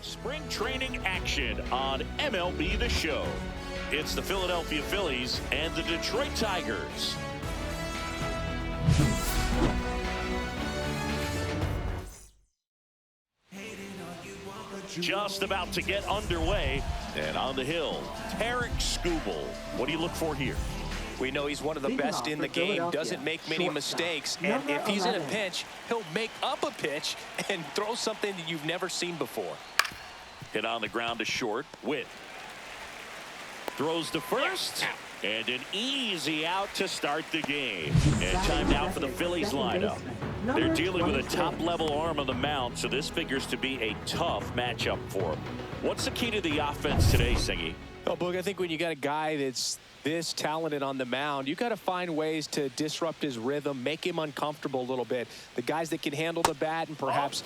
Spring training action on MLB The Show. It's the Philadelphia Phillies and the Detroit Tigers. Just about to get underway, and on the hill, Tarek Skubal. What do you look for here? We know he's one of the best in the game, doesn't make many mistakes, and if he's in a pinch, he'll make up a pitch and throw something that you've never seen before. Hit on the ground to short. Witt throws to first, and an easy out to start the game. And timed out for the Phillies lineup. They're dealing with a top-level arm on the mound, so this figures to be a tough matchup for them. What's the key to the offense today, Singy? Oh, Boog, I think when you got a guy that's this talented on the mound, you got to find ways to disrupt his rhythm, make him uncomfortable a little bit. The guys that can handle the bat and perhaps,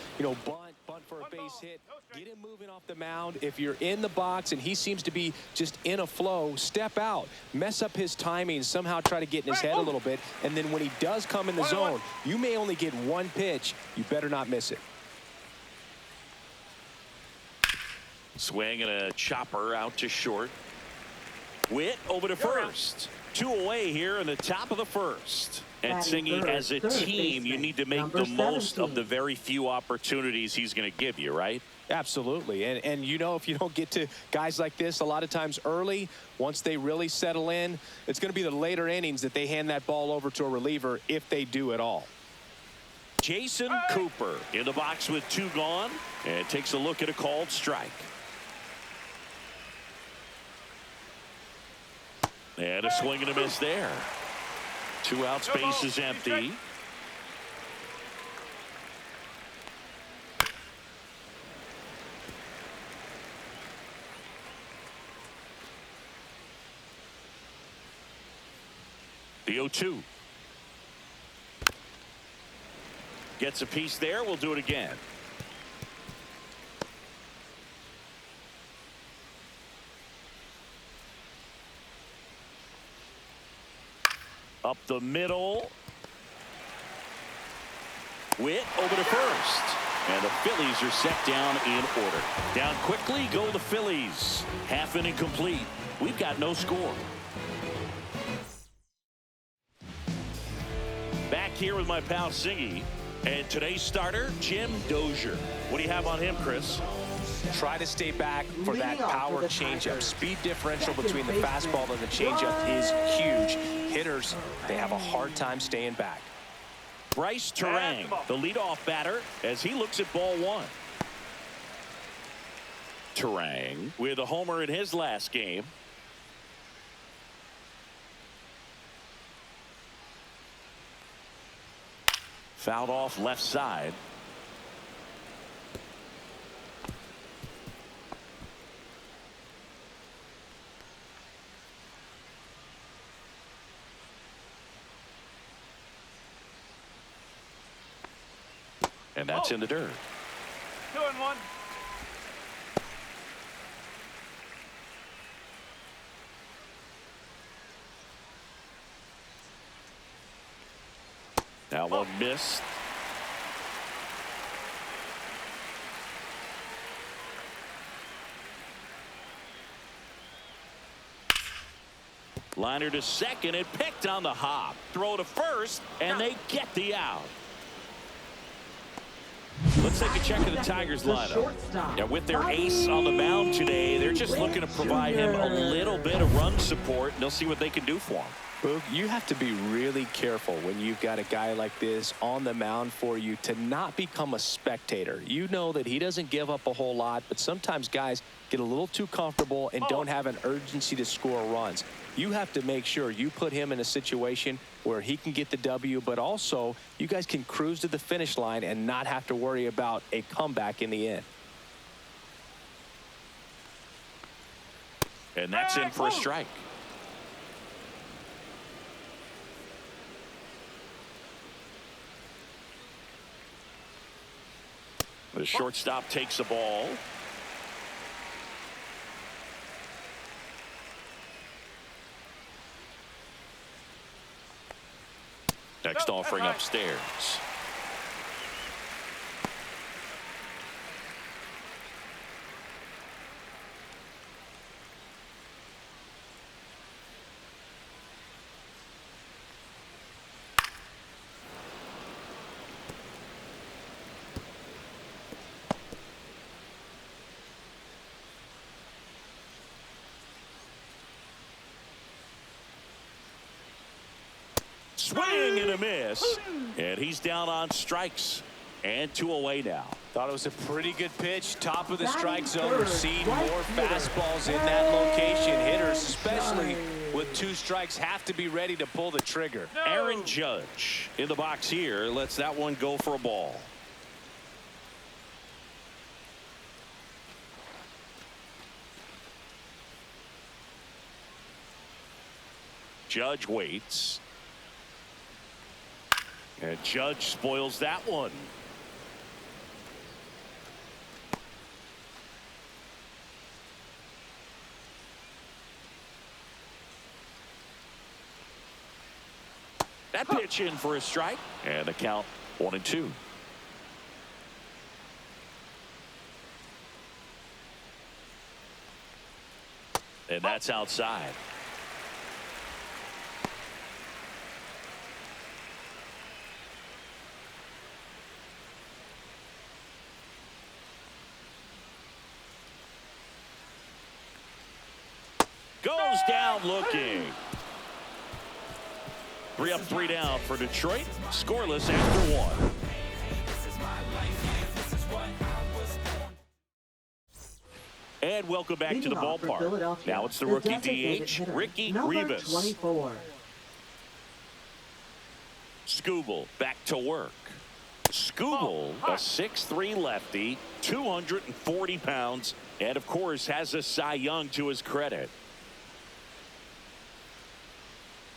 bunt for a base hit, get him moving off the mound. If you're in the box and he seems to be just in a flow, step out, mess up his timing, somehow try to get in his head a little bit, and then when he does come in the zone, you may only get one pitch. You better not miss it. Swing and a chopper out to short. Witt over to first. 2 away here in the top of the first. And Singy, as a team, you need to make the most of the very few opportunities he's going to give you, right? Absolutely. And if you don't get to guys like this a lot of times early, once they really settle in, it's going to be the later innings that they hand that ball over to a reliever, if they do at all. Jason Cooper in the box with 2 gone, and takes a look at a called strike. And a swing and a miss there. 2 out, space is empty. The 0-2. Gets a piece there. We'll do it again. Up the middle. Witt over to first. And the Phillies are set down in order. Down quickly go the Phillies. Half inning complete. We've got no score. Back here with my pal Singy. And today's starter, Jim Dozier. What do you have on him, Chris? Try to stay back for that power changeup. Speed differential between the fastball and the changeup is huge. Hitters, they have a hard time staying back. Bryce Terang, the leadoff batter, as he looks at ball 1. Terang with a homer in his last game. Fouled off left side. And that's in the dirt. 2-1. Now one missed. Liner to second, and picked on the hop. Throw to first, and they get the out. Let's take a check of the Tigers lineup. Now, with their ace on the mound today, they're just looking to provide him a little bit of run support, and they'll see what they can do for him. Boog, you have to be really careful when you've got a guy like this on the mound for you to not become a spectator. You know that he doesn't give up a whole lot, but sometimes guys get a little too comfortable and don't have an urgency to score runs. You have to make sure you put him in a situation where he can get the W, but also you guys can cruise to the finish line and not have to worry about a comeback in the end. And that's in for a strike. The shortstop takes the ball. Next offering upstairs. Swing and a miss. And he's down on strikes. And 2 away now. Thought it was a pretty good pitch. Top of the strike zone. We're seeing more fastballs in that location. Hitters, especially with 2 strikes, have to be ready to pull the trigger. Aaron Judge in the box here. Lets that one go for a ball. Judge waits. And Judge spoils that one. That pitch in for a strike. And the count 1-2. And that's outside. Goes down looking. 3 up, 3 down for Detroit. Scoreless after 1. And welcome back to the ballpark. Now it's the rookie DH, Ricky Rivas. 24. Skubal back to work. Skubal, a 6'3" lefty, 240 pounds, and of course has a Cy Young to his credit.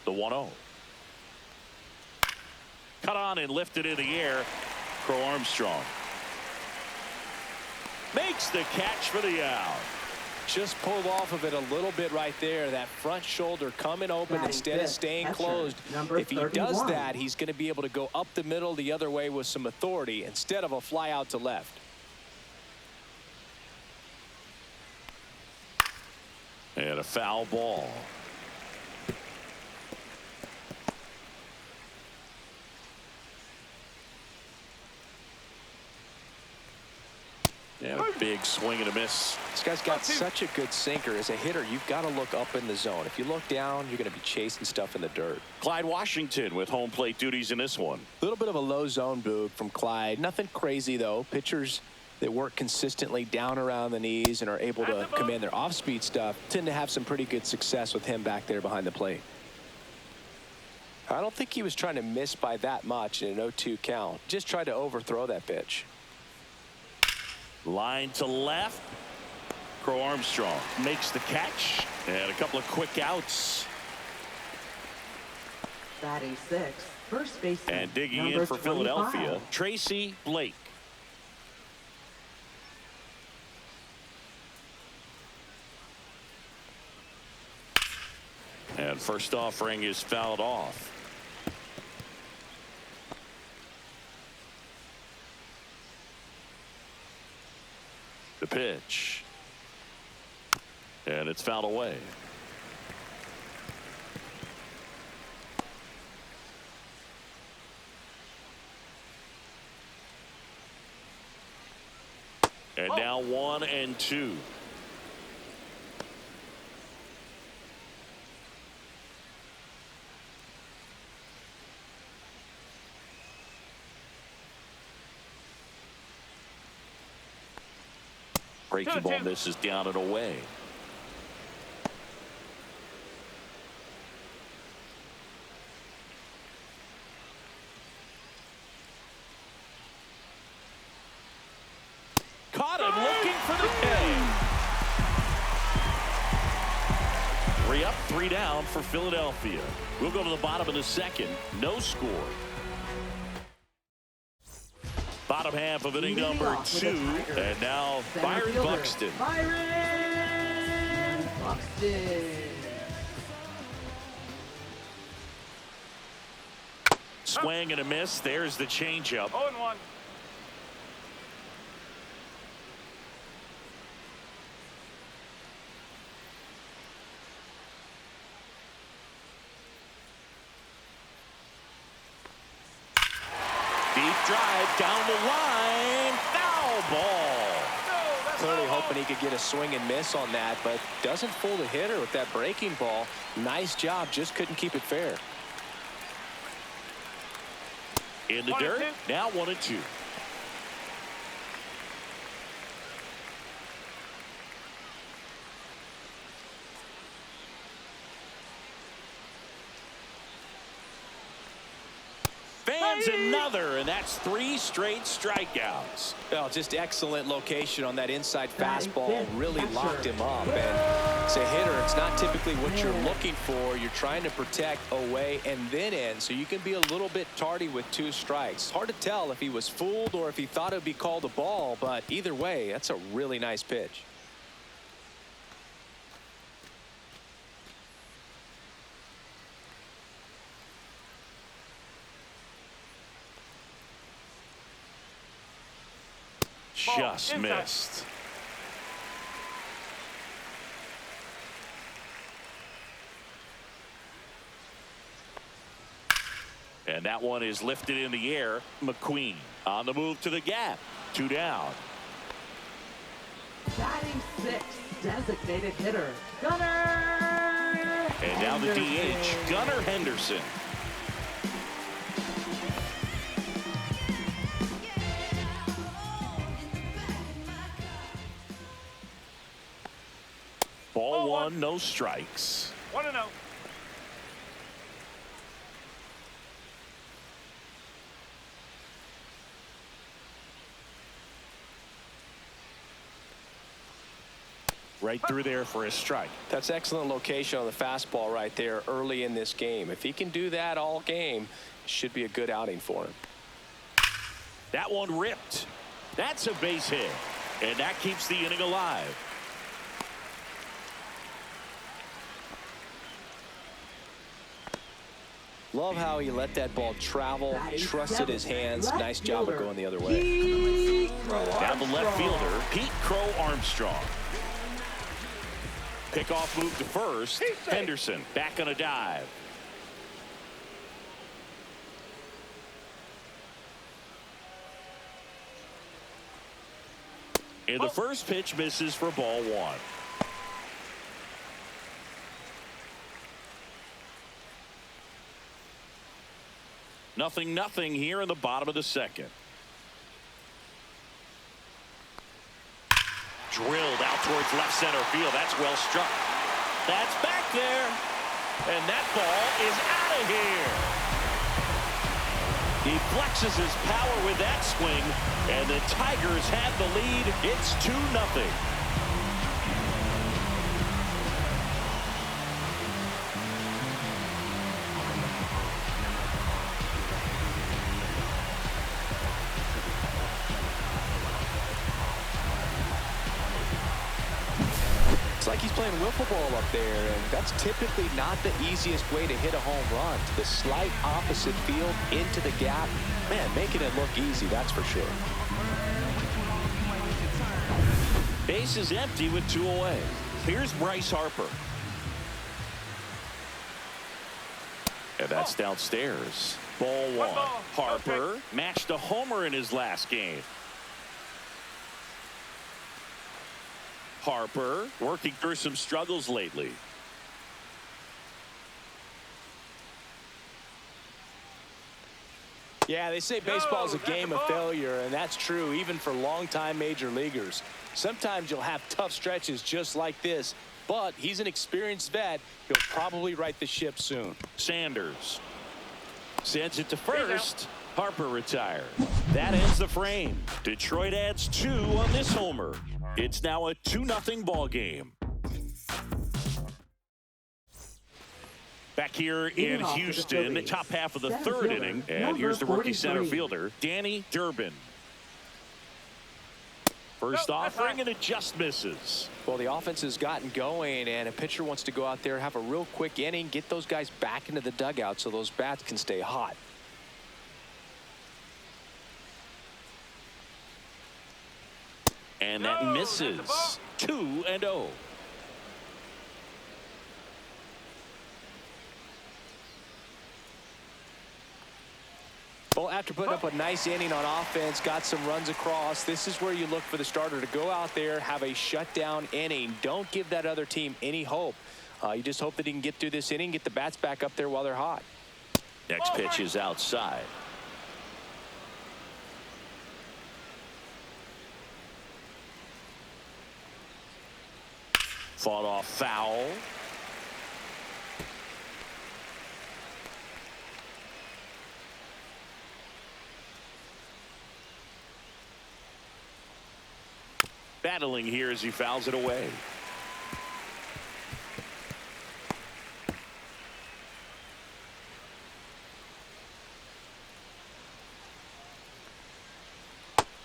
The 1-0. Cut on and lifted in the air. Crow Armstrong makes the catch for the out. Just pulled off of it a little bit right there. That front shoulder coming open instead of staying closed. If he does that, he's going to be able to go up the middle the other way with some authority instead of a fly out to left. And a foul ball. Yeah, a big swing and a miss. This guy's got such a good sinker. As a hitter, you've got to look up in the zone. If you look down, you're going to be chasing stuff in the dirt. Clyde Washington with home plate duties in this one. A little bit of a low zone boog from Clyde. Nothing crazy, though. Pitchers that work consistently down around the knees and are able to command their off-speed stuff tend to have some pretty good success with him back there behind the plate. I don't think he was trying to miss by that much in an 0-2 count. Just tried to overthrow that pitch. Line to left. Crow Armstrong makes the catch. And a couple of quick outs. Batting 6, first baseman. And digging number in for 25. Philadelphia, Tracy Blake. And first offering is fouled off. The pitch. And it's fouled away. And now 1-2. Breaking ball misses down and away. Caught him looking for the K. 3 up, 3 down for Philadelphia. We'll go to the bottom of the second. No score. Bottom half of inning number 2. And now Byron Buxton. Byron Buxton. Swing and a miss. There's the changeup. 0-1. Deep drive down the line. Foul ball. Clearly hoping he could get a swing and miss on that, but doesn't fool the hitter with that breaking ball. Nice job, just couldn't keep it fair. In the dirt, now 1-2. Fans another, and that's 3 straight strikeouts. Well, just excellent location on that inside fastball. Really locked him up. And as a hitter, it's not typically what you're looking for. You're trying to protect away and then in, so you can be a little bit tardy with 2 strikes. Hard to tell if he was fooled or if he thought it would be called a ball, but either way, that's a really nice pitch. Just missed. And that one is lifted in the air. McQueen on the move to the gap. 2 down. Batting 6th, designated hitter, Gunnar. And now the DH, Gunnar Henderson. Ball 1, no strikes. 1-0. Right through there for a strike. That's excellent location on the fastball right there early in this game. If he can do that all game, it should be a good outing for him. That one ripped. That's a base hit. And that keeps the inning alive. Love how he let that ball travel, trusted his hands. Nice job of going the other way. Down the left fielder, Pete Crow Armstrong. Pickoff move to first. Henderson back on a dive. And the first pitch misses for ball 1. Nothing here in the bottom of the second. Drilled out towards left center field. That's well struck. That's back there. And that ball is out of here. He flexes his power with that swing. And the Tigers have the lead. It's 2-0. It's like he's playing wiffle ball up there, and that's typically not the easiest way to hit a home run. To the slight opposite field, into the gap. Man, making it look easy, that's for sure. Base is empty with 2 away. Here's Bryce Harper. And that's downstairs. Ball 1. Harper matched a homer in his last game. Harper working through some struggles lately. Yeah, they say baseball is a game of failure, and that's true even for longtime major leaguers. Sometimes you'll have tough stretches just like this, but he's an experienced vet. He'll probably right the ship soon. Sanders sends it to first. Harper retired. That ends the frame. Detroit adds 2 on this homer. It's now a 2-0 ball game. Back here in Houston, the top half of the 3rd inning. And here's the rookie center fielder, Danny Durbin. First offering, and it just misses. Well, the offense has gotten going, and a pitcher wants to go out there, have a real quick inning, get those guys back into the dugout so those bats can stay hot. And that misses. 2-0. Well, after putting up a nice inning on offense, got some runs across, this is where you look for the starter to go out there, have a shutdown inning. Don't give that other team any hope. You just hope that he can get through this inning, get the bats back up there while they're hot. Next pitch is outside. Fought off foul. Battling here as he fouls it away.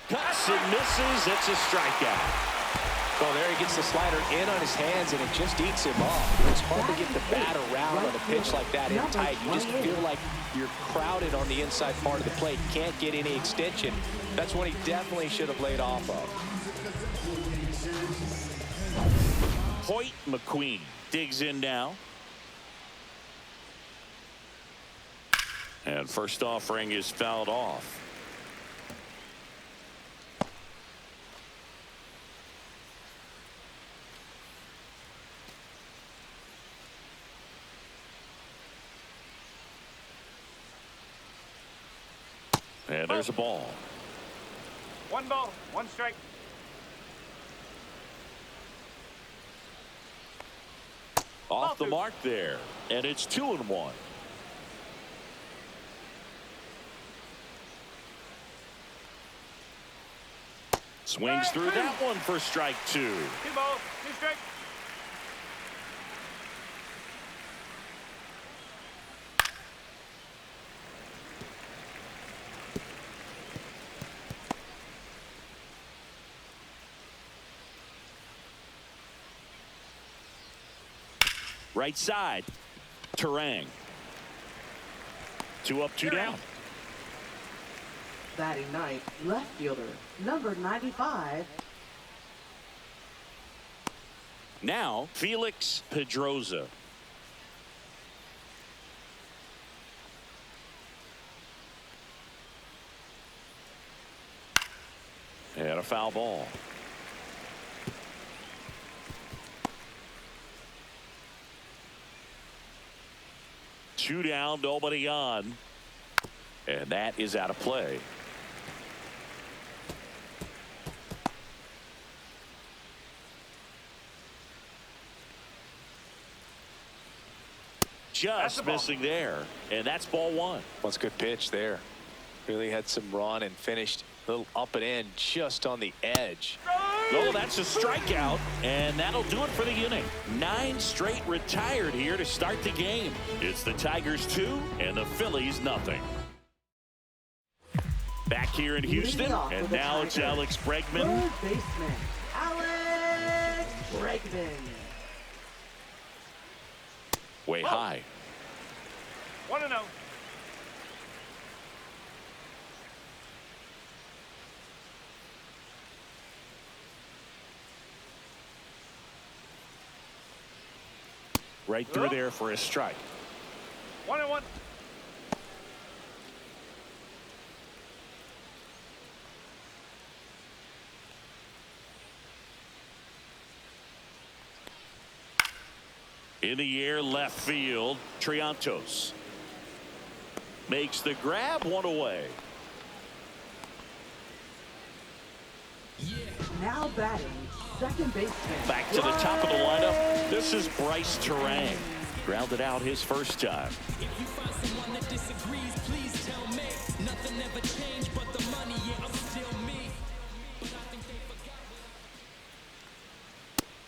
Cuts and misses. It's a strikeout. Well, there he gets the slider in on his hands, and it just eats him off. It's hard to get the bat around on a pitch like that in tight. You just feel like you're crowded on the inside part of the plate. Can't get any extension. That's what he definitely should have laid off of. Hoyt McQueen digs in now. And first offering is fouled off. And there's a ball. 1 ball, 1 strike. Off the mark there. And it's 2-1. Swings through that one for strike 2. 2 balls, 2 strikes. Right side. Terang. 2 up, 2 down. Batting ninth, left fielder, number 95. Now, Felix Pedroza. And a foul ball. Two down, nobody on. And that is out of play. Just missing there. And that's ball 1. Well, it's a good pitch there. Really had some run and finished a little up and in just on the edge. Oh, that's a strikeout, and that'll do it for the inning. 9 straight retired here to start the game. It's the Tigers 2 and the Phillies nothing. Back here in Houston, and now it's Alex Bregman. Third baseman, Alex Bregman. Way high. 1-0. Right through there for a strike. 1-1. In the air, left field, Triantos makes the grab, 1 away. Now batting, second baseman. Back to the top of the lineup. This is Bryce Terang. Grounded out his first time. If you find someone that disagrees, please tell me. Nothing ever changed but the money, yeah, I'm still me. But I think they forgot.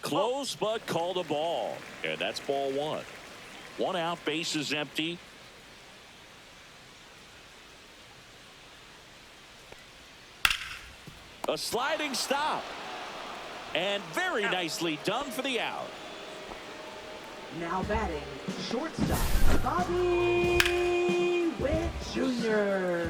Close, but called a ball. And that's ball 1. 1 out, bases empty. A sliding stop. And very nicely done for the out. Now batting, shortstop, Bobby Witt Jr.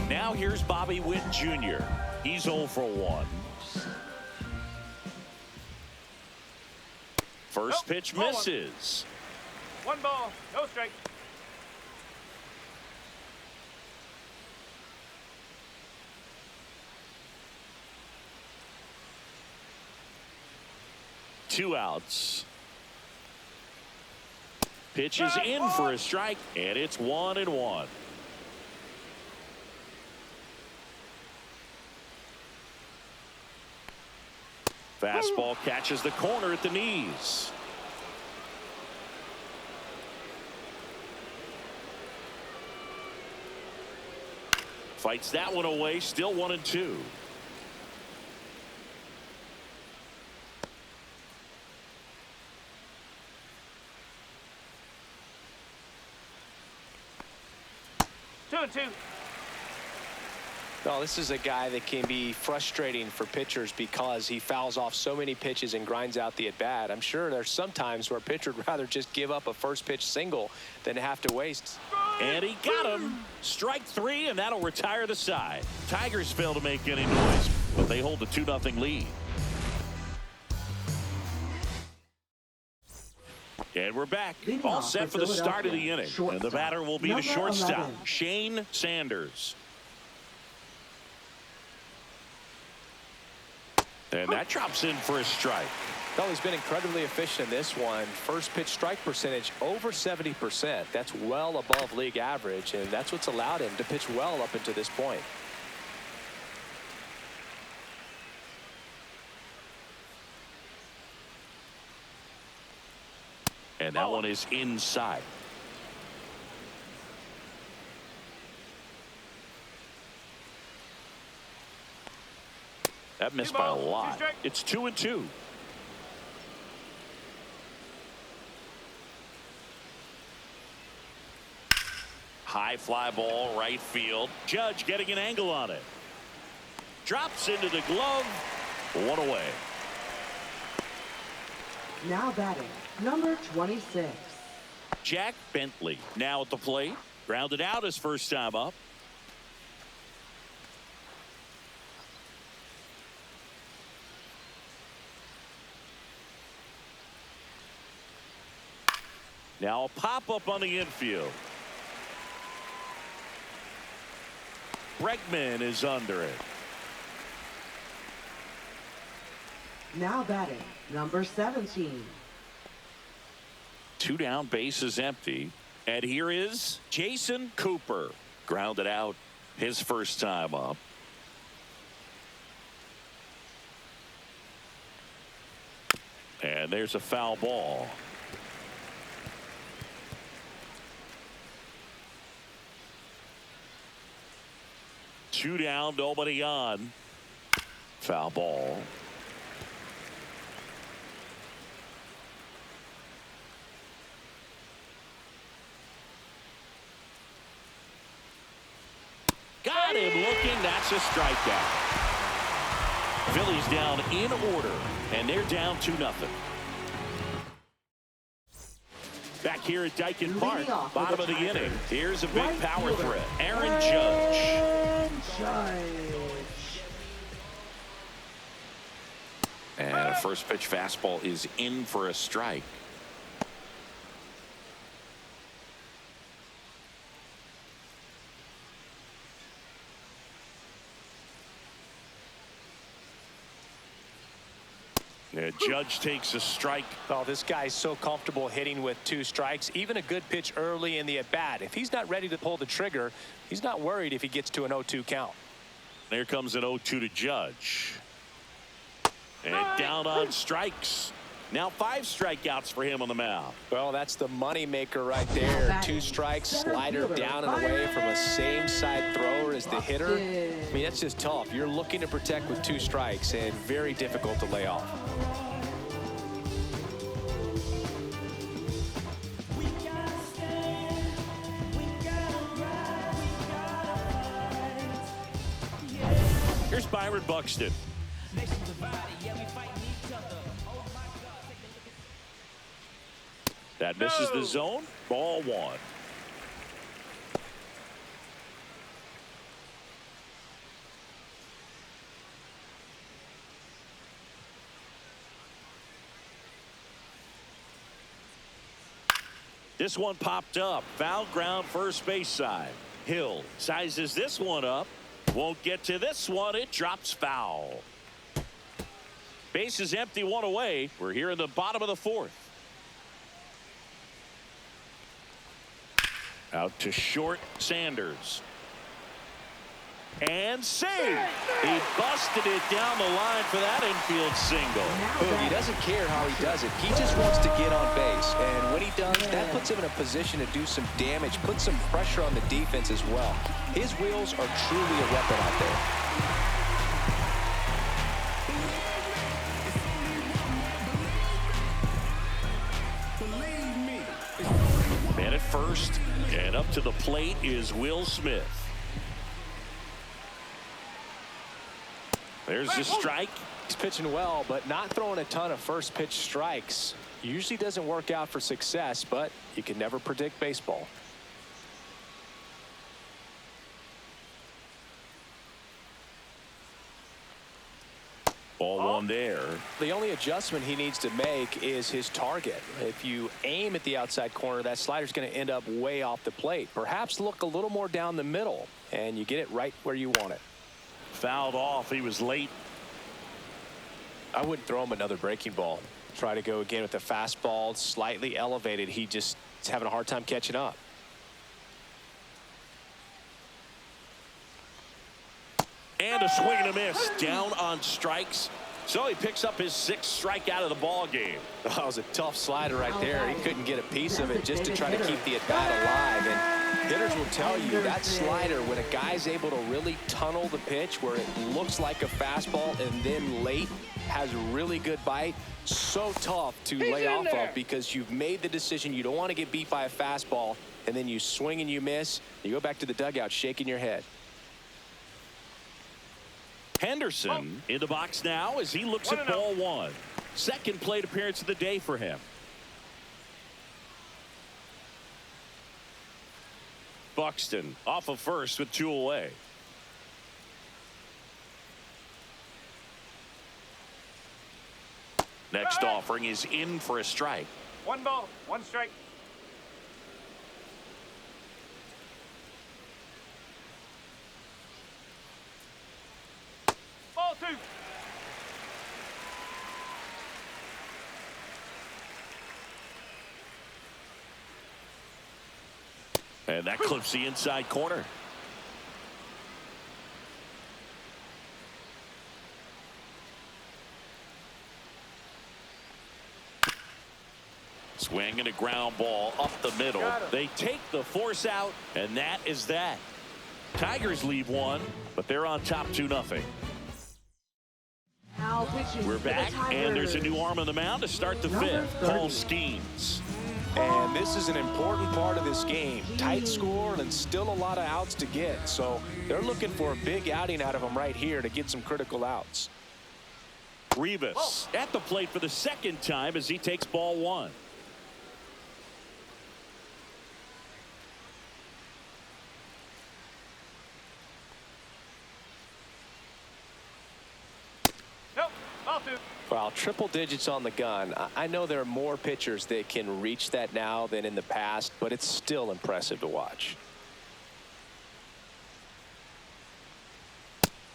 Now here's Bobby Witt Jr. He's 0 for 1. First pitch misses. 1 ball, no strike. Two outs. Pitch is in for a strike, and it's 1-1. Fastball catches the corner at the knees. Fights that one away. Still 1-2. Two and two. Well, this is a guy that can be frustrating for pitchers because he fouls off so many pitches and grinds out the at-bat. I'm sure there's some times where a pitcher would rather just give up a first pitch single than have to waste. And he got him. Strike 3, and that'll retire the side. Tigers fail to make any noise, but they hold a 2-0 lead. And we're back. All set for the start of the inning. And the batter will be the shortstop, Shane Sanders. And that drops in for a strike. Well, he's been incredibly efficient in this one. First pitch strike percentage over 70%. That's well above league average, and that's what's allowed him to pitch well up until this point. And that one is inside. That missed by a lot. It's 2-2. High fly ball, right field. Judge getting an angle on it. Drops into the glove. One away. Now batting, number 26. Jack Bentley now at the plate. Grounded out his first time up. Now a pop-up on the infield. Bregman is under it. Now batting, number 17. 2 down, base is empty. And here is Jason Cooper. Grounded out his first time up. And there's a foul ball. Two down, nobody on. Foul ball. Got him looking. That's a strikeout. Phillies down in order, and they're down 2-0. Back here at Dyken Park, bottom of the inning. Here's a big power threat. Aaron Judge. And a first pitch fastball is in for a strike. Yeah, Judge takes a strike. Oh, this guy's so comfortable hitting with 2 strikes. Even a good pitch early in the at-bat. If he's not ready to pull the trigger, he's not worried if he gets to an 0-2 count. There comes an 0-2 to Judge. And down on strikes. Now 5 strikeouts for him on the mound. Well, that's the money maker right there. 2 strikes, slider down and away from a same side thrower as the hitter. I mean, that's just tough. You're looking to protect with 2 strikes and very difficult to lay off. Here's Byron Buxton. That misses the zone. Ball 1. This one popped up. Foul ground, first base side. Hill sizes this one up. Won't get to this one. It drops foul. Base is empty, 1 away. We're here in the bottom of the 4th. Out to short, Sanders. And saved. He busted it down the line for that infield single. Boom, he doesn't care how he does it. He just wants to get on base. And when he does, that puts him in a position to do some damage, put some pressure on the defense as well. His wheels are truly a weapon out there. Man at first, and up to the plate is Will Smith. There's the strike. He's pitching well, but not throwing a ton of first pitch strikes. Usually doesn't work out for success, but you can never predict baseball. Ball one there. The only adjustment he needs to make is his target. If you aim at the outside corner, that slider's going to end up way off the plate. Perhaps look a little more down the middle, and you get it right where you want it. Fouled off. He was late. I wouldn't throw him another breaking ball. Try to go again with the fastball, slightly elevated. He just is having a hard time catching up. And a swing and a miss. Down on strikes. So he picks up his 6th strikeout of the ball game. That was a tough slider right there. He couldn't get a piece of it just to try to keep the at-bat alive. And hitters will tell you that slider, when a guy's able to really tunnel the pitch where it looks like a fastball and then late has a really good bite, so tough to lay off of because you've made the decision you don't want to get beat by a fastball, and then you swing and you miss. You go back to the dugout shaking your head. Henderson in the box now as he looks at ball one. Second plate appearance of the day for him. Buxton off of first with 2 away. Next offering is in for a strike. 1 ball, 1 strike. Ball 2. And that clips the inside corner. Swing and a ground ball up the middle. They take the force out, and that is that. Tigers leave 1, but they're on top 2-0. We're back, and there's a new arm on the mound to start the 5th. Paul Skeens. And this is an important part of this game. Tight score and still a lot of outs to get. So they're looking for a big outing out of him right here to get some critical outs. Rivas at the plate for the 2nd time as he takes ball 1. Nope, ball 2. Well, triple digits on the gun. I know there are more pitchers that can reach that now than in the past, but it's still impressive to watch.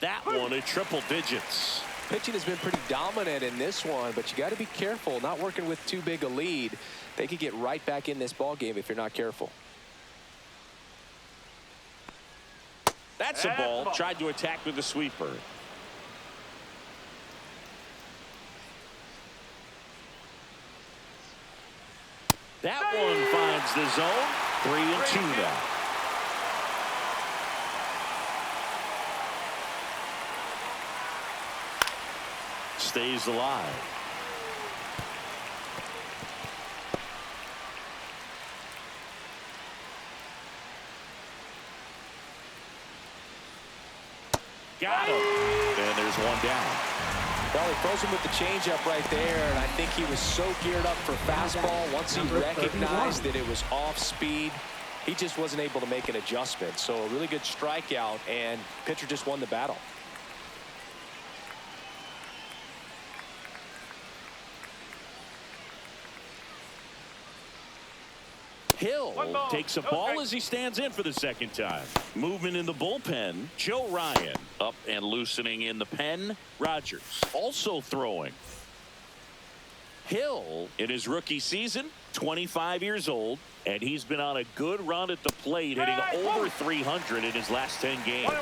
That one at triple digits. Pitching has been pretty dominant in this one, but you got to be careful not working with too big a lead. They could get right back in this ball game if you're not careful. That's a ball. Tried to attack with the sweeper. That one finds the zone. 3-2 now. Stays alive. Got him. And there's one down. Well, he throws him with the changeup right there, and I think he was so geared up for fastball. Once he recognized that it was off speed, he just wasn't able to make an adjustment. So a really good strikeout, and pitcher just won the battle. Hill takes a ball as he stands in for the 2nd time. Movement in the bullpen. Joe Ryan up and loosening in the pen. Rogers also throwing. Hill in his rookie season, 25 years old, and he's been on a good run at the plate, hitting over 300 in his last 10 games.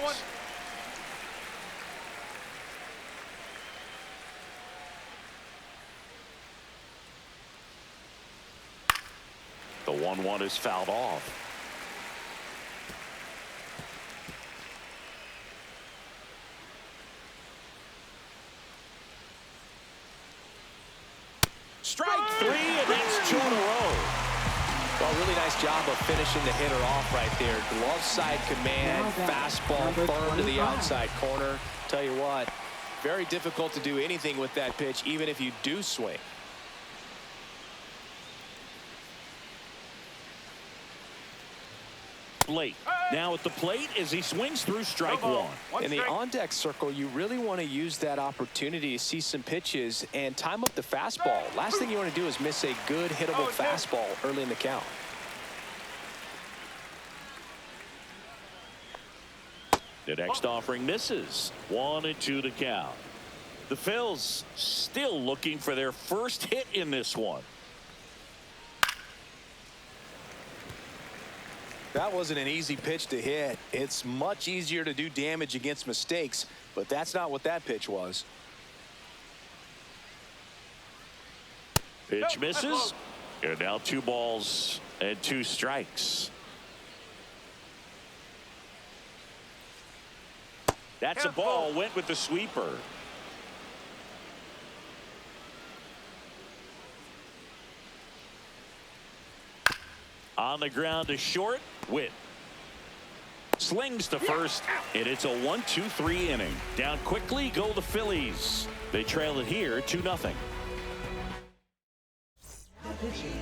The 1-1 is fouled off. Strike 3, and that's 2 in a row. Well, really nice job of finishing the hitter off right there. Glove side command, fastball firm to the outside corner. Tell you what, very difficult to do anything with that pitch, even if you do swing. Late. Now at the plate as he swings through strike 1. In the on-deck circle, you really want to use that opportunity to see some pitches and time up the fastball. Last thing you want to do is miss a good hittable fastball early in the count. The next offering misses. 1-2 to count. The Phillies still looking for their first hit in this one. That wasn't an easy pitch to hit. It's much easier to do damage against mistakes, but that's not what that pitch was. Pitch misses. And now 2 balls and 2 strikes. That's a ball. Went with the sweeper. On the ground to short. Witt slings to first, and it's a 1-2-3 inning. Down quickly go the Phillies. They trail it here 2-0.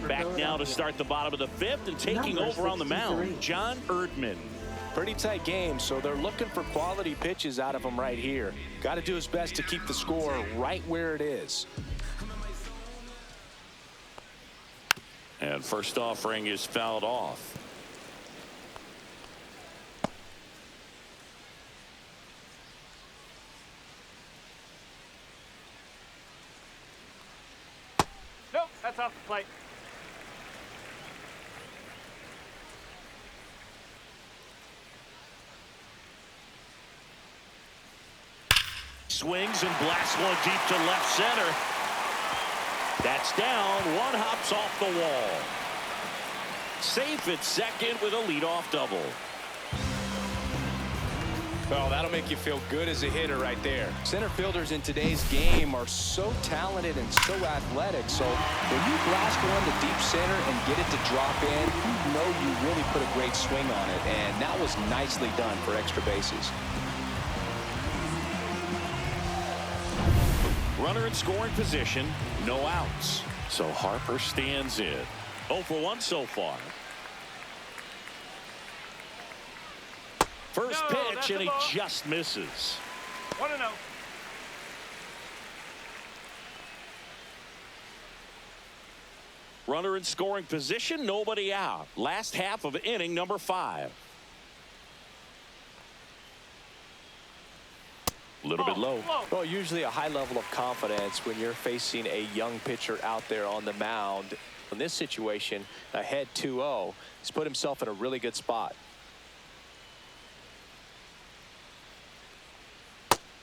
Back now to start the bottom of the 5th, and taking over on the mound, John Erdman. Pretty tight game, so they're looking for quality pitches out of him right here. Got to do his best to keep the score right where it is. And first offering is fouled off. Nope, that's off the plate. Swings and blasts one deep to left center. That's down. One hops off the wall. Safe at second with a leadoff double. Well, that'll make you feel good as a hitter right there. Center fielders in today's game are so talented and so athletic. So when you blast one to deep center and get it to drop in, you know you really put a great swing on it. And that was nicely done for extra bases. Runner in scoring position, no outs. So Harper stands in. 0 for 1 so far. First pitch, and he just misses. 1-0. Runner in scoring position, nobody out. Last half of inning number 5. A little bit low. Well, usually a high level of confidence when you're facing a young pitcher out there on the mound. In this situation, ahead 2-0, he's put himself in a really good spot.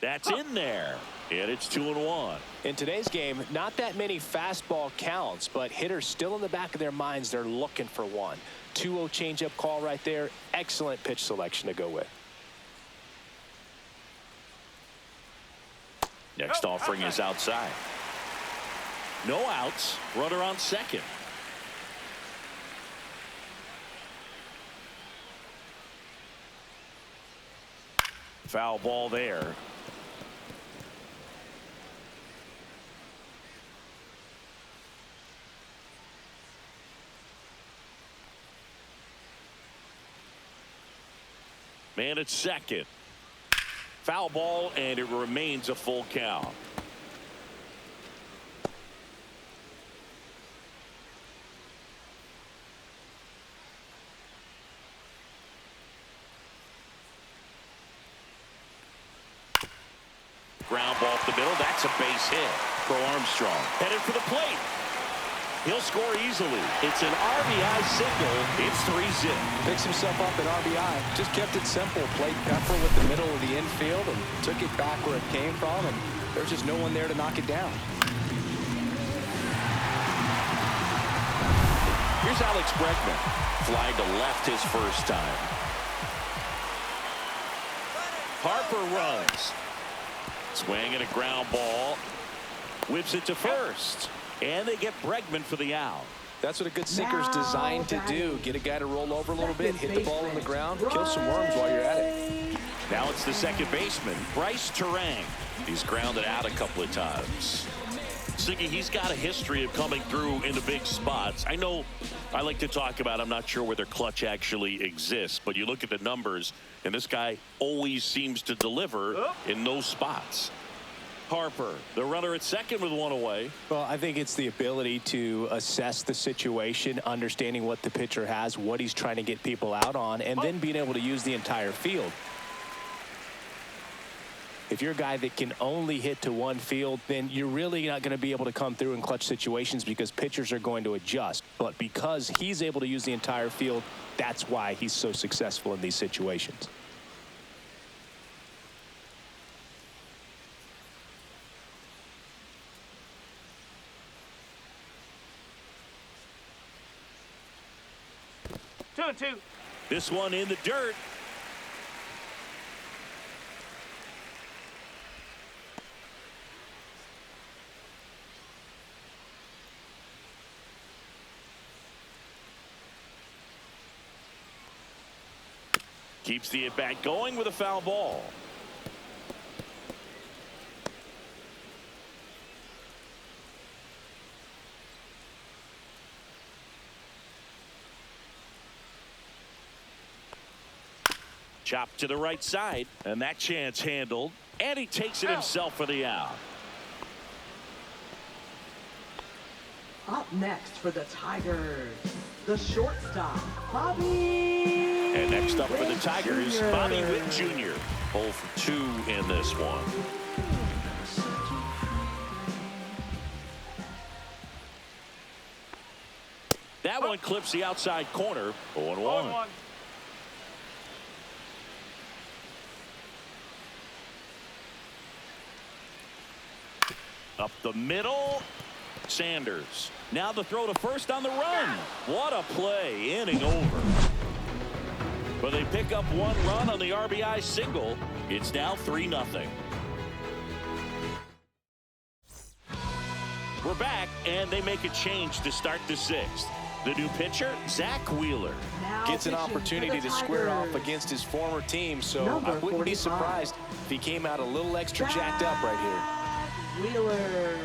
That's in there, and it's 2-1. In today's game, not that many fastball counts, but hitters still in the back of their minds, they're looking for one. 2-0 changeup call right there. Excellent pitch selection to go with. Next offering is outside. No outs. Runner on second. Foul ball there. Man at second. Foul ball, and it remains a full count. Ground ball up the middle. That's a base hit for Armstrong. Headed for the plate. He'll score easily. It's an RBI single. It's 3-zip. Picks himself up at RBI. Just kept it simple. Played Pepper with the middle of the infield and took it back where it came from, and there's just no one there to knock it down. Here's Here's Alex Bregman. Fly to left his first time. Harper runs. Swing and a ground ball. Whips it to first. And they get Bregman for the out. That's what a good sinker's designed to do. Get a guy to roll over a little bit, hit the ball on the ground, kill some worms while you're at it. Now it's the second baseman, Bryce Terang. He's grounded out a couple of times. Siggy, he's got a history of coming through in the big spots. I know I like to talk about, I'm not sure whether clutch actually exists, but you look at the numbers, and this guy always seems to deliver in those spots. Harper, the runner at second with one away. Well, I think it's the ability to assess the situation, understanding what the pitcher has, what he's trying to get people out on, and then being able to use the entire field. If you're a guy that can only hit to one field, then you're really not going to be able to come through in clutch situations because pitchers are going to adjust. But because he's able to use the entire field, that's why he's so successful in these situations. 2-2. This one in the dirt. Keeps the at-bat going with a foul ball. Chop to the right side, and that chance handled, and he takes it himself for the out. Up next for the Tigers, the shortstop, Bobby. And next up for the Witt Tigers, Jr. Bobby Witt Jr. 0 for 2 in this one. That one clips the outside corner. 0-1. Up the middle, Sanders. Now the throw to first on the run. What a play, inning over. But they pick up one run on the RBI single. It's now 3-0. We're back, and they make a change to start the sixth. The new pitcher, Zach Wheeler. Now Gets an pitching for opportunity the to square off Tigers. against his former team, so Number I wouldn't be 45. surprised if he came out a little extra jacked up right here. Wheeler.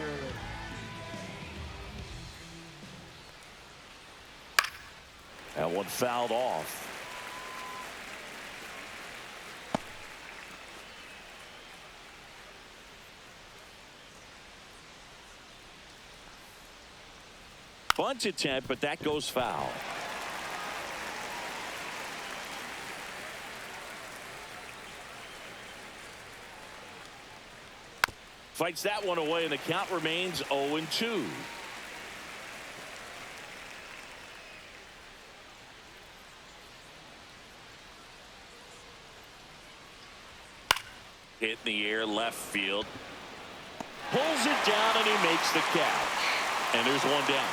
That one fouled off. Bunt attempt, but that goes foul. Fights that one away, and the count remains 0-2. Hit in the air, left field. Pulls it down, and he makes the catch. And there's one down.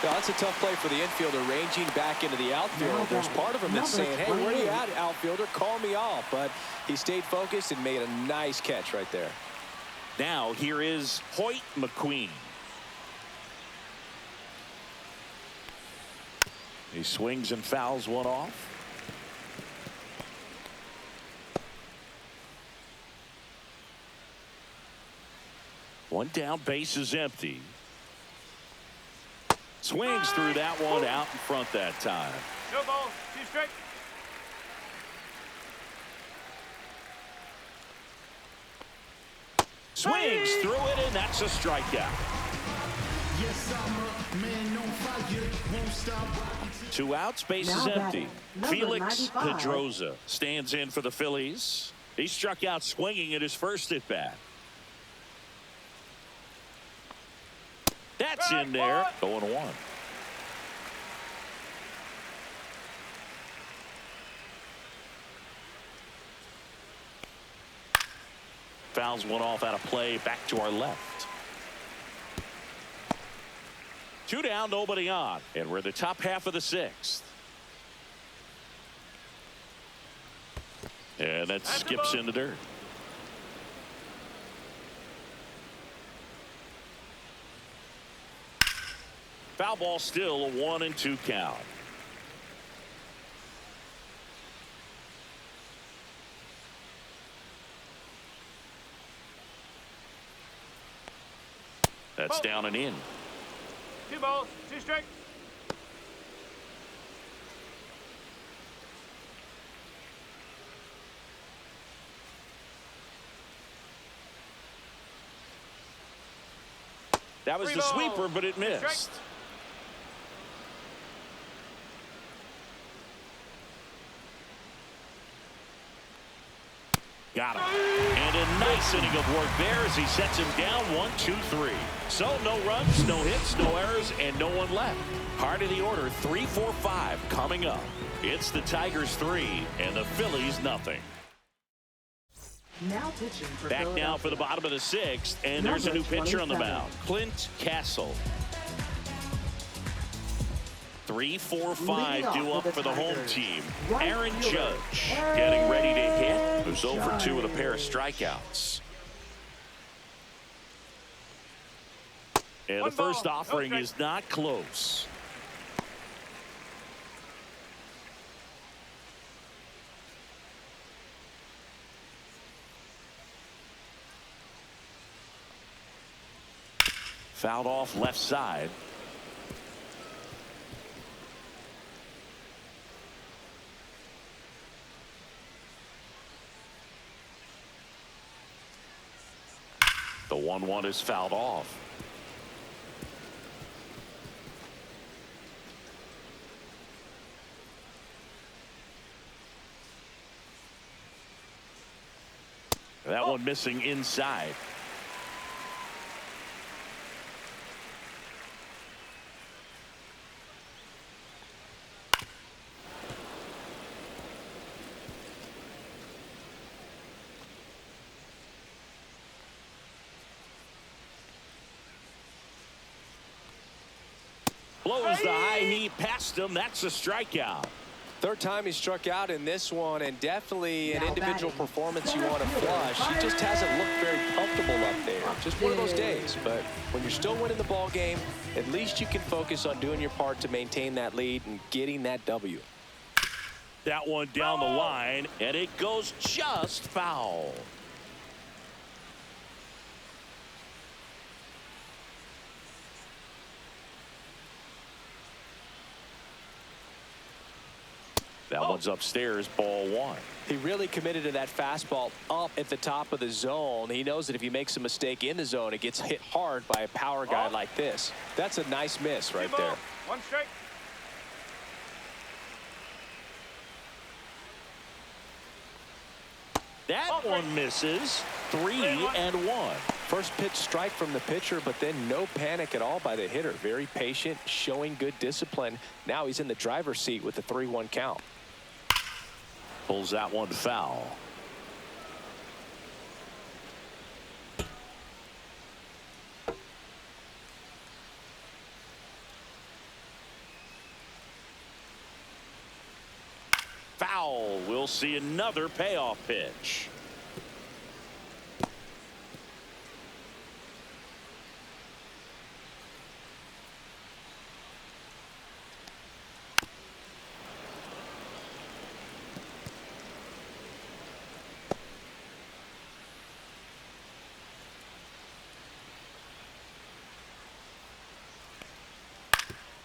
Now, that's a tough play for the infielder, ranging back into the outfield. There's part of him that's saying, hey, where are you at, outfielder? Call me off. But he stayed focused and made a nice catch right there. Now here is Hoyt McQueen. He swings and fouls one off. One down, base is empty. Swings through that one, out in front that time. No ball. 2 strike. Swings through it, and that's a strikeout. 2 outs, base is Now empty. batting, number Felix 95. Pedroza stands in for the Phillies. He struck out swinging at his first at bat. That's in there. 0-1. Fouls one off out of play, back to our left. Two down, nobody on. And we're in the top half of the sixth. And that skips in the dirt. Foul ball, still a 1-2 count. That's down and in. 2 balls, 2 strikes. That was the sweeper, but it missed. Got him. And a nice inning of work there as he sets him down 1-2-3. So no runs, no hits, no errors, and no one left. Heart of the order, 3-4-5 coming up. It's the Tigers 3 and the Phillies nothing. Now pitching for Back now for the bottom of the sixth, and there's a new pitcher on the mound, Clint Castle. 3-4-5 due up for the home team. Aaron Judge getting ready to hit. Who's 0 for 2 with a pair of strikeouts. And the first offering is not close. Fouled off left side. The 1-1 is fouled off. That one missing inside. Blows the high heat past him. That's a strikeout. Third time he struck out in this one, and definitely an individual performance you want to flush. He just hasn't looked very comfortable up there. Just one of those days. But when you're still winning the ball game, at least you can focus on doing your part to maintain that lead and getting that W. That one down the line, and it goes just foul. That one's upstairs, ball 1. He really committed to that fastball up at the top of the zone. He knows that if he makes a mistake in the zone, it gets hit hard by a power guy like this. That's a nice miss right there. 1 strike. That one misses. 3-1. First pitch strike from the pitcher, but then no panic at all by the hitter. Very patient, showing good discipline. Now he's in the driver's seat with the 3-1 count. Pulls that one foul. Foul. We'll see another payoff pitch.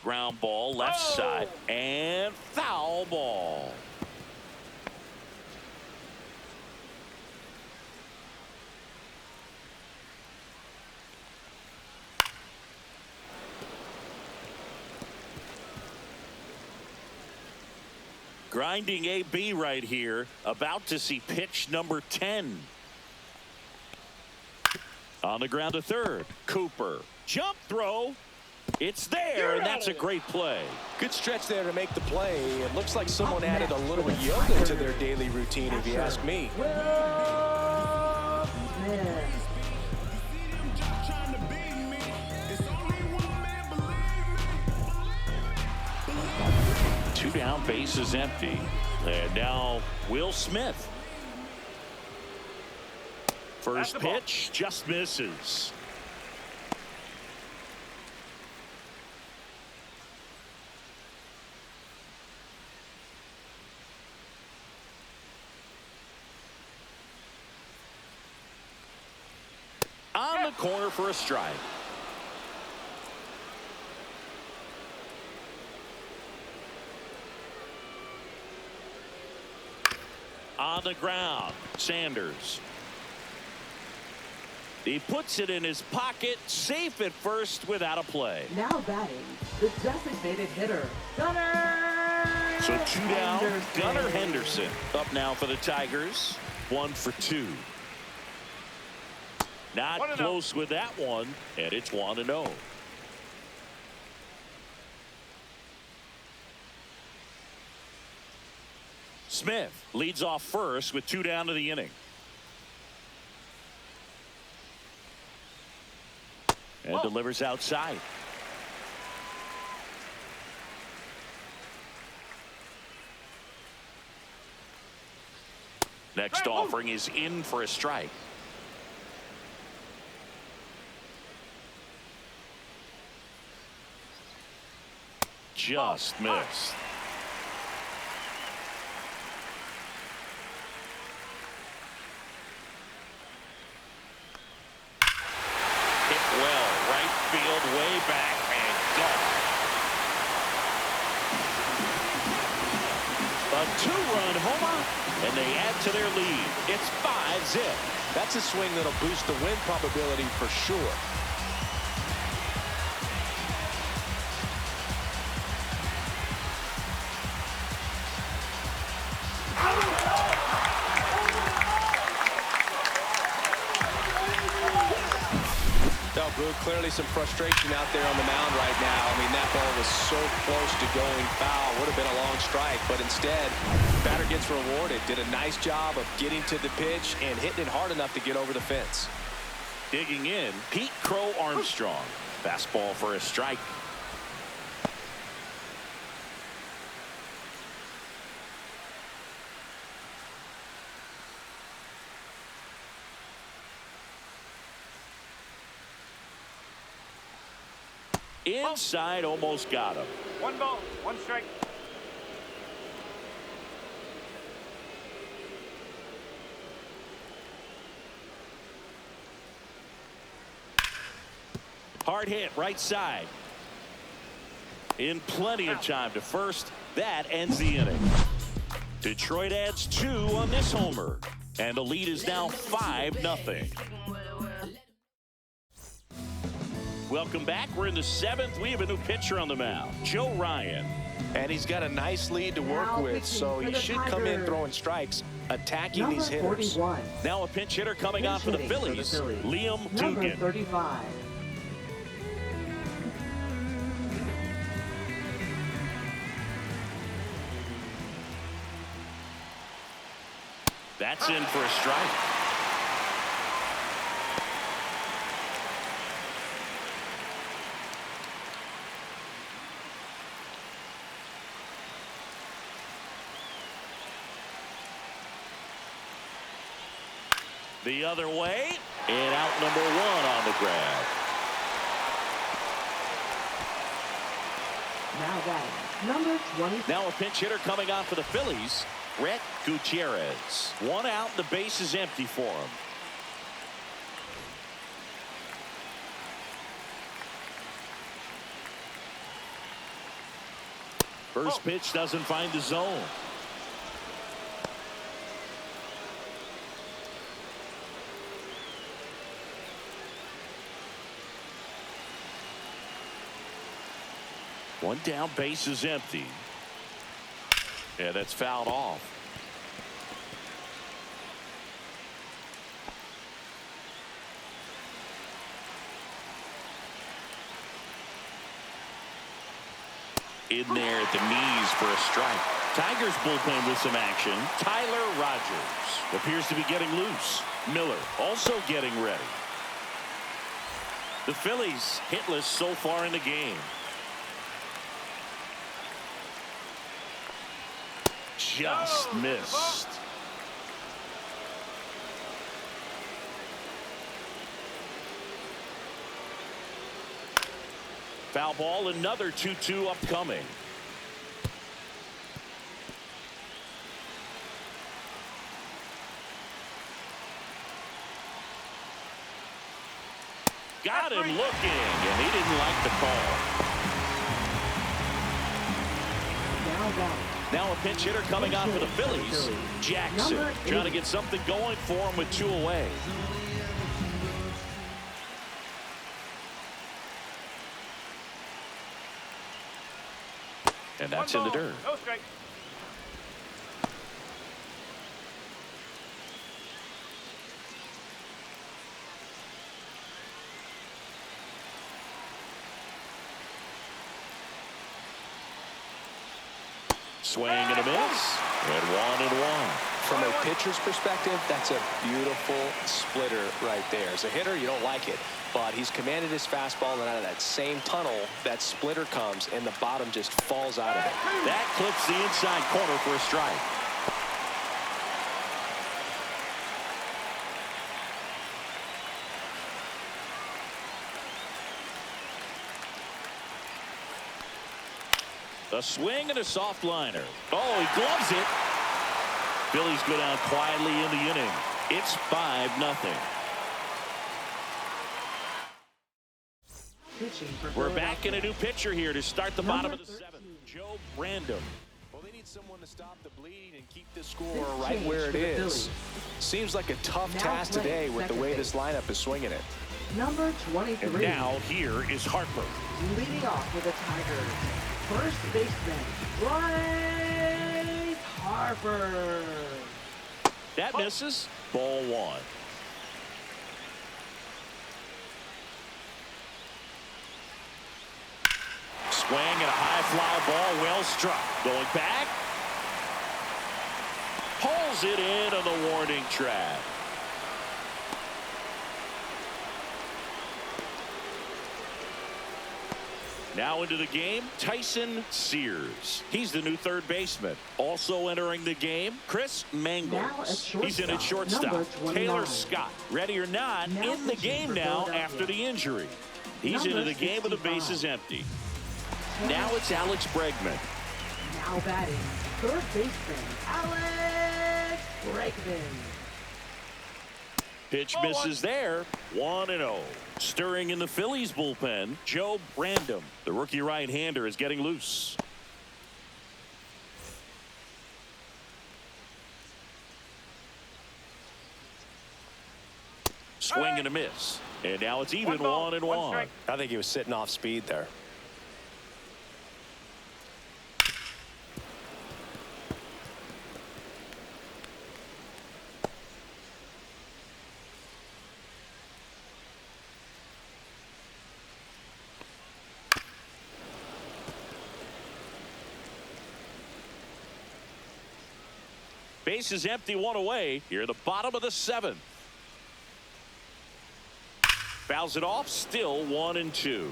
Ground ball left side and foul ball. Grinding AB right here, about to see pitch number 10. On the ground to third. Cooper. Jump throw. It's there, and that's a great play. Good stretch there to make the play. It looks like someone added a little yoga to their daily routine, if you ask me. 2 down, bases empty. And now Will Smith. First pitch just misses. On the corner for a strike. On the ground, Sanders. He puts it in his pocket, safe at first without a play. Now batting, the designated hitter, Gunnar. So 2 down, Gunnar Henderson. Up now for the Tigers. 1 for 2. Not close with that one, and it's 1-0. Smith leads off first with 2 down to the inning. And delivers outside. Next offering is in for a strike. Just missed. Hit well, right field, way back, and gone. A 2-run homer, and they add to their lead. It's 5-zip. That's a swing that'll boost the win probability for sure. Clearly some frustration out there on the mound right now. I mean, that ball was so close to going foul. Would have been a long strike, but instead, batter gets rewarded. Did a nice job of getting to the pitch and hitting it hard enough to get over the fence. Digging in, Pete Crow Armstrong. Fastball for a strike. Inside, almost got him. 1 ball, 1 strike. Hard hit, right side. In plenty of time to first. That ends the inning. Detroit adds 2 on this homer. And the lead is now 5-0. Welcome back. We're in the 7th. We have a new pitcher on the mound, Joe Ryan. And he's got a nice lead to work with, so he should come in throwing strikes, attacking these hitters. 41. Now a pinch hitter coming on for the Phillies, Liam Number Dugan. 35. That's in for a strike. The other way, and out number 1 on the grab. Now batting, number 20. Now a pinch hitter coming on for the Phillies, Rhett Gutierrez. 1 out, the base is empty for him. First pitch doesn't find the zone. One down, base is empty. Yeah, that's fouled off. In there at the knees for a strike. Tigers bullpen with some action. Tyler Rogers appears to be getting loose. Miller also getting ready. The Phillies hitless so far in the game. just missed. Foul ball, another 2-2 upcoming. Got him looking, and he didn't like the call. Now a pinch hitter coming on for the Phillies. Jackson trying to get something going for him with 2 away. And that's in the dirt. No strike. Swing and a miss. And 1-1. From a pitcher's perspective, that's a beautiful splitter right there. As a hitter, you don't like it, but he's commanded his fastball, and out of that same tunnel, that splitter comes, and the bottom just falls out of it. That clips the inside corner for a strike. A swing and a soft liner. Oh, he gloves it. Phillies go down quietly in the inning. It's 5-0. We're back in a new pitcher here to start the bottom of the 7th. Joe Random. Well, they need someone to stop the bleeding and keep the score right where it is. Seems like a tough task today with the way this lineup is swinging it. Number 23. And now here is Harper. Leading off with the Tigers. First baseman, Bryce Harper. That misses. Ball 1. Swing and a high fly ball, well struck. Going back. Pulls it in on the warning track. Now into the game, Tyson Sears. He's the new third baseman. Also entering the game, Chris Mangles. He's in at shortstop. Taylor Scott, ready or not, in the game now after the injury. He's into the game with the bases empty. Now it's Alex Bregman. Now batting, third baseman, Alex Bregman. Pitch misses there. 1-0. Stirring in the Phillies bullpen, Joe Random. The rookie right-hander is getting loose. Swing and a miss. And now it's even 1-1. I think he was sitting off speed there. Base is empty, 1 away. Here at the bottom of the 7th. Fouls it off, still 1-2.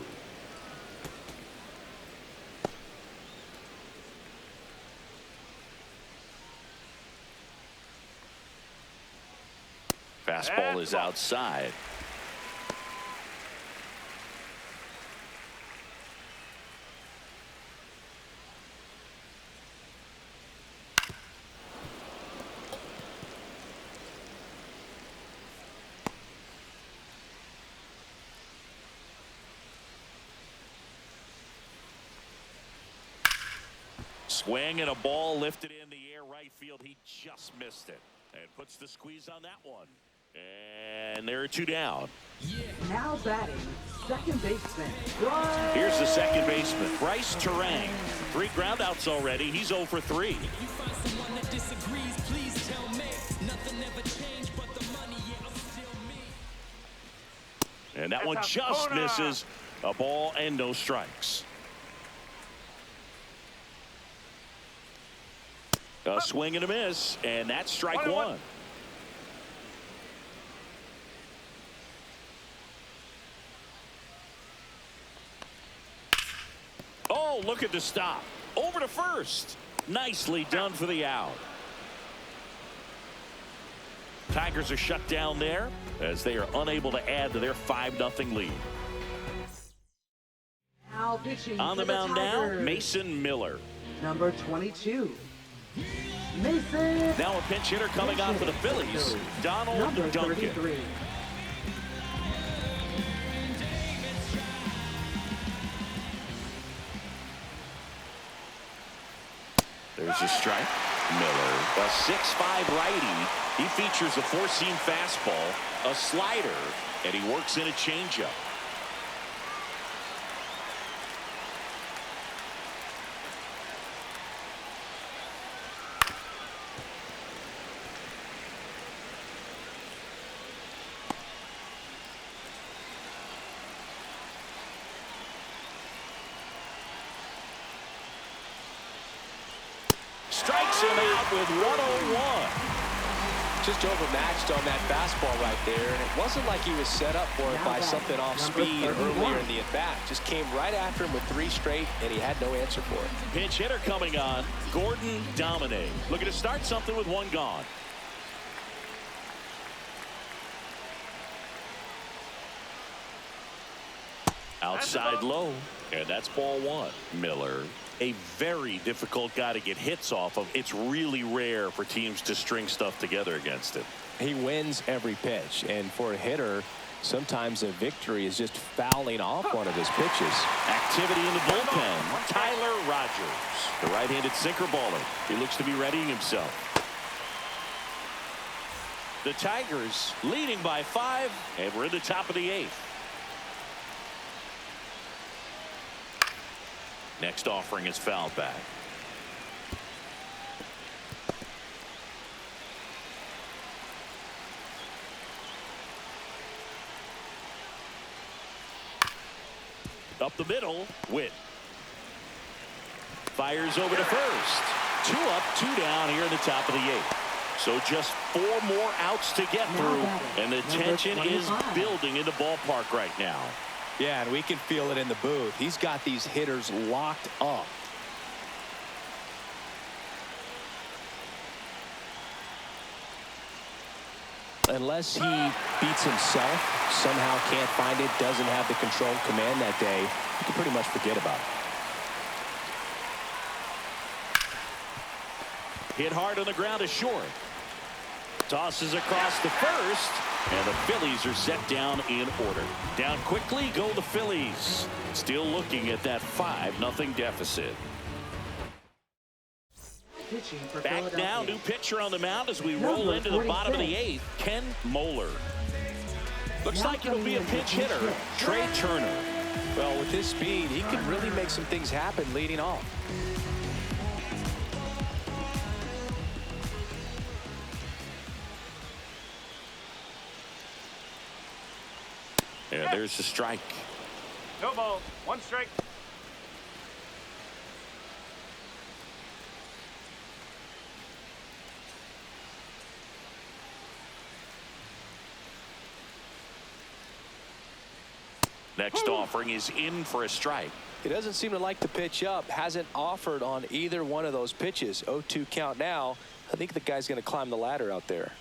Fastball is outside. Swing and a ball lifted in the air right field. He just missed it and puts the squeeze on that one. And there are 2 down. Now batting, second baseman, Bryce. Here's the second baseman, Bryce Terang. 3 groundouts already. He's 0 for 3. You find someone that disagrees, please tell me. Nothing ever changed but the money, yeah, I'm still me. And that one just misses. A ball and no strikes. A swing and a miss, and that's strike 1. Oh, look at the stop. Over to first. Nicely done for the out. Tigers are shut down there as they are unable to add to their 5-0 lead. Now pitching On the for mound now, Tigers, Mason Miller. number 22. Mason. Now a pinch hitter coming on for the Phillies, Donald Number Duncan. 33. There's a strike. Miller, a 6'5" righty. He features a 4-seam fastball, a slider, and he works in a changeup. Strikes him out with 101. Just overmatched on that fastball right there, and it wasn't like he was set up for it by something off speed earlier in the at-bat. Just came right after him with 3 straight, and he had no answer for it. Pinch hitter coming on, Gordon Domine. Looking to start something with 1 gone. Outside low, and that's ball 1. Miller, a very difficult guy to get hits off of. It's really rare for teams to string stuff together against him. He wins every pitch, and for a hitter, sometimes a victory is just fouling off one of his pitches. Activity in the bullpen. Tyler Rogers, the right-handed sinker baller. He looks to be readying himself. The Tigers leading by 5, and we're in the top of the 8th. Next offering is fouled back. Up the middle, Witt. Fires over to first. 2 up, 2 down here in the top of the 8th. So just 4 more outs to get through, and the tension is building in the ballpark right now. Yeah, and we can feel it in the booth. He's got these hitters locked up. Unless he beats himself, somehow can't find it, doesn't have the control and command that day, you can pretty much forget about it. Hit hard on the ground to short. Tosses across to first, and the Phillies are set down in order. Down quickly go the Phillies. Still looking at that 5-0 deficit. Pitching for Back now, new pitcher on the mound as we roll into the bottom of the 8th, Ken Moeller. Looks like it'll be a pinch hitter, Trey Turner. Well, with his speed, he can really make some things happen leading off. And there's the strike. No ball. 1 strike. Next offering is in for a strike. He doesn't seem to like to pitch up. Hasn't offered on either one of those pitches. 0-2 count now. I think the guy's going to climb the ladder out there.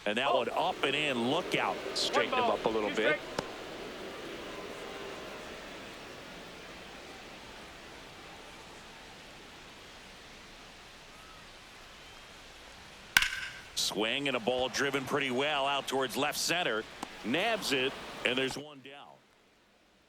And that one up and in. Look out. Straighten him up a little bit. Swing and a ball driven pretty well out towards left center. Nabs it, and there's 1 down.